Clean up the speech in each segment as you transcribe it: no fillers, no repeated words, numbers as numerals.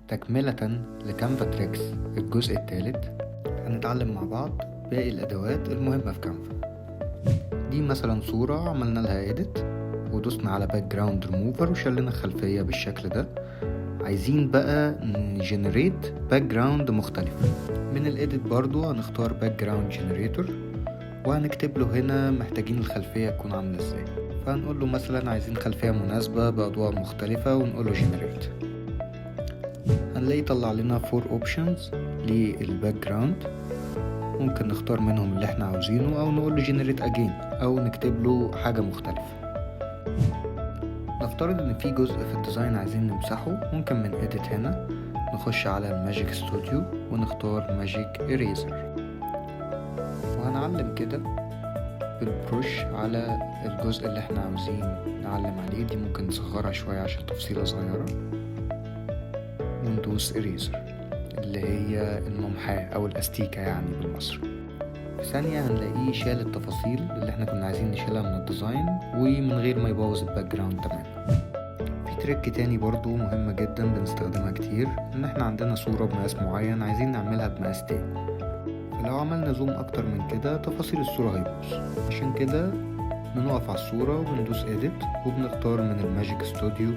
تكملة لكانفا تريكس الجزء الثالث، هنتعلم مع بعض باقي الأدوات المهمة في كانفا. دي مثلا صورة عملنا لها edit ودوسنا على باك جراوند ريموفر وشلنا الخلفية بالشكل ده. عايزين بقى نجنريت باك جراوند مختلفة. من الإيديت برضو هنختار باك جراوند جنريتور وهنكتب له هنا محتاجين الخلفية تكون عاملة ازاي، فهنقول له مثلا عايزين خلفية مناسبة بأضواء مختلفة ونقول له جنريت. هنلاقي طلع لنا 4 اوبشنز للباك جراوند، ممكن نختار منهم اللي احنا عاوزينه او نقول له جنريت اجين او نكتب له حاجة مختلفة. نفترض ان في جزء في الديزاين عايزين نمسحه، ممكن من edit هنا نخش على الماجيك ستوديو ونختار ماجيك إريزر، وهنعلم كده بالبروش على الجزء اللي احنا عاوزين نعلم عليه. دي ممكن نصغرها شوية عشان تفصيلة صغيرة، وندوس إريزر اللي هي الممحاة او الاستيكة يعني بالمصري. في ثانية هنلاقيه شال التفاصيل اللي احنا كنا عايزين نشيلها من الديزاين ومن غير ما يبوظ الباك جراوند تماما. في تريك تاني برضو مهمة جدا بنستخدمها كتير، ان احنا عندنا صورة بمقاس معين عايزين نعملها بمقاس تاني، فلو عملنا زوم اكتر من كده تفاصيل الصورة هيبوظ. عشان كده بنقف على الصورة وبندوس edit وبنختار من الماجيك ستوديو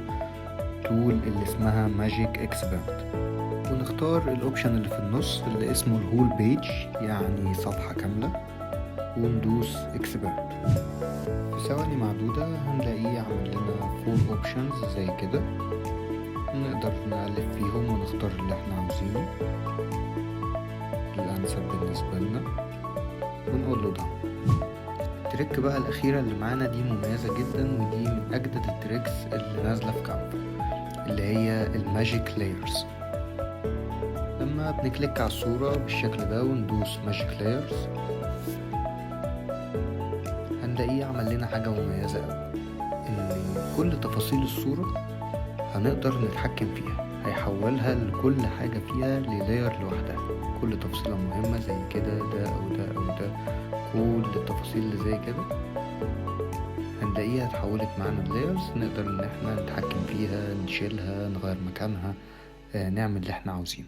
تول اللي اسمها ماجيك اكسباند، ونختار الاوبشن اللي في النص اللي اسمه الهول بيج يعني صفحة كاملة، وندوس اكسباند. في ثواني معدودة هنلاقيه عمل لنا 4 اوبشنز زي كده، نقدر نقلب فيهم ونختار اللي احنا عاوزينه الانسب بالنسبة لنا ونقول له ده. التريك بقى الاخيرة اللي معانا دي مميزة جدا، ودي من اجدد التريكس اللي نازلة في كانفا، اللي هي الماجيك لايرز. لما بنكليك على الصورة بالشكل ده وندوس ماجيك لايرز هنلاقيه عمل لنا حاجة مميزة اوي، ان كل تفاصيل الصورة هنقدر نتحكم فيها، هيحولها لكل حاجة فيها للاير لوحدها. كل تفصيلة مهمة زي كده ده او ده او ده، كل التفاصيل اللي زي كده هنلاقيها اتحولت معانا لايرز، نقدر ان احنا نتحكم فيها، نشيلها، نغير مكانها، نعمل اللي احنا عاوزينه.